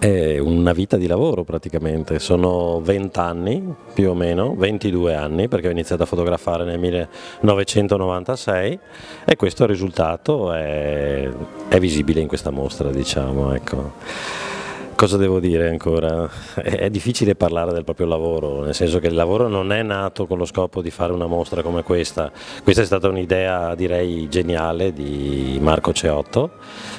È una vita di lavoro praticamente, sono 20 anni più o meno, 22 anni perché ho iniziato a fotografare nel 1996 e questo risultato è visibile in questa mostra, diciamo, ecco. Cosa devo dire ancora? È difficile parlare del proprio lavoro, nel senso che il lavoro non è nato con lo scopo di fare una mostra come questa. Questa è stata un'idea, direi, geniale di Marco Ceotto,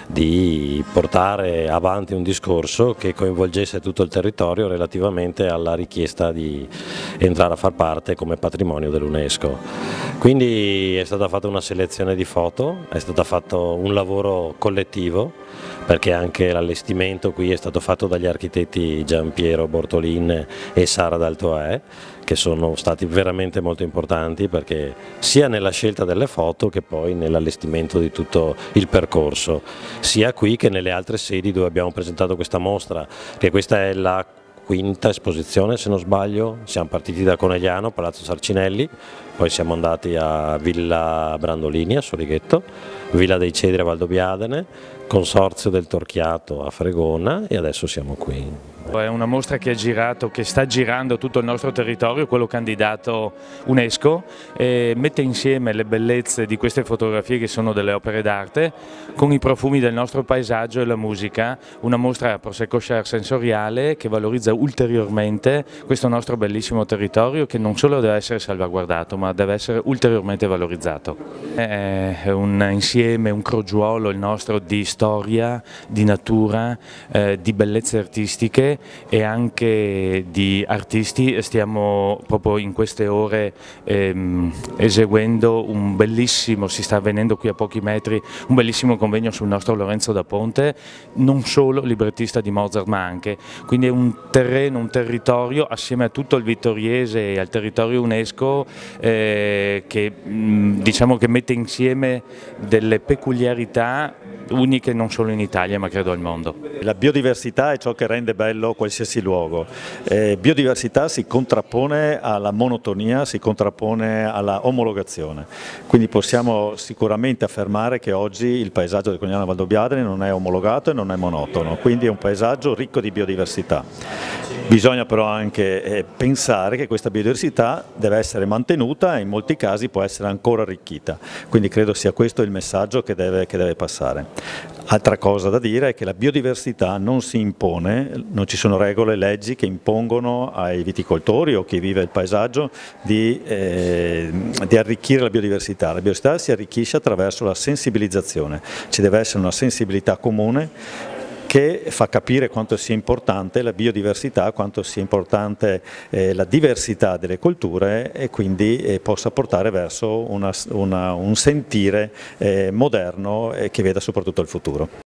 di portare avanti un discorso che coinvolgesse tutto il territorio relativamente alla richiesta di entrare a far parte come patrimonio dell'UNESCO. Quindi è stata fatta una selezione di foto, è stato fatto un lavoro collettivo, perché anche l'allestimento qui è stato fatto dagli architetti Giampiero Bortolin e Sara Daltoè, che sono stati veramente molto importanti perché sia nella scelta delle foto che poi nell'allestimento di tutto il percorso, sia qui che nelle altre sedi dove abbiamo presentato questa mostra, che questa è la quinta esposizione se non sbaglio. Siamo partiti da Conegliano, Palazzo Sarcinelli, poi siamo andati a Villa Brandolini a Sorighetto, Villa dei Cedri a Valdobbiadene, Consorzio del Torchiato a Fregona e adesso siamo qui. È una mostra che sta girando tutto il nostro territorio, quello candidato UNESCO, e mette insieme le bellezze di queste fotografie che sono delle opere d'arte con i profumi del nostro paesaggio e la musica, una mostra Prosecco Share sensoriale che valorizza ulteriormente questo nostro bellissimo territorio che non solo deve essere salvaguardato ma deve essere ulteriormente valorizzato. È un insieme, un crogiuolo il nostro di storia, di natura, di bellezze artistiche e anche di artisti. Stiamo proprio in queste ore eseguendo un bellissimo, si sta avvenendo qui a pochi metri, un bellissimo convegno sul nostro Lorenzo da Ponte, non solo librettista di Mozart ma anche, quindi è un terreno, un territorio assieme a tutto il vittoriese e al territorio UNESCO che diciamo che mette insieme delle peculiarità uniche non solo in Italia ma credo al mondo. La biodiversità è ciò che rende bello qualsiasi luogo. Biodiversità si contrappone alla monotonia, si contrappone alla omologazione. Quindi possiamo sicuramente affermare che oggi il paesaggio del Conegliano Valdobbiadene non è omologato e non è monotono, quindi è un paesaggio ricco di biodiversità. Bisogna però anche pensare che questa biodiversità deve essere mantenuta e in molti casi può essere ancora arricchita, quindi credo sia questo il messaggio che deve passare. Altra cosa da dire è che la biodiversità non si impone, non ci sono regole, leggi che impongono ai viticoltori o chi vive il paesaggio di arricchire la biodiversità. La biodiversità si arricchisce attraverso la sensibilizzazione, ci deve essere una sensibilità comune che fa capire quanto sia importante la biodiversità, quanto sia importante la diversità delle culture e quindi possa portare verso un sentire moderno che veda soprattutto il futuro.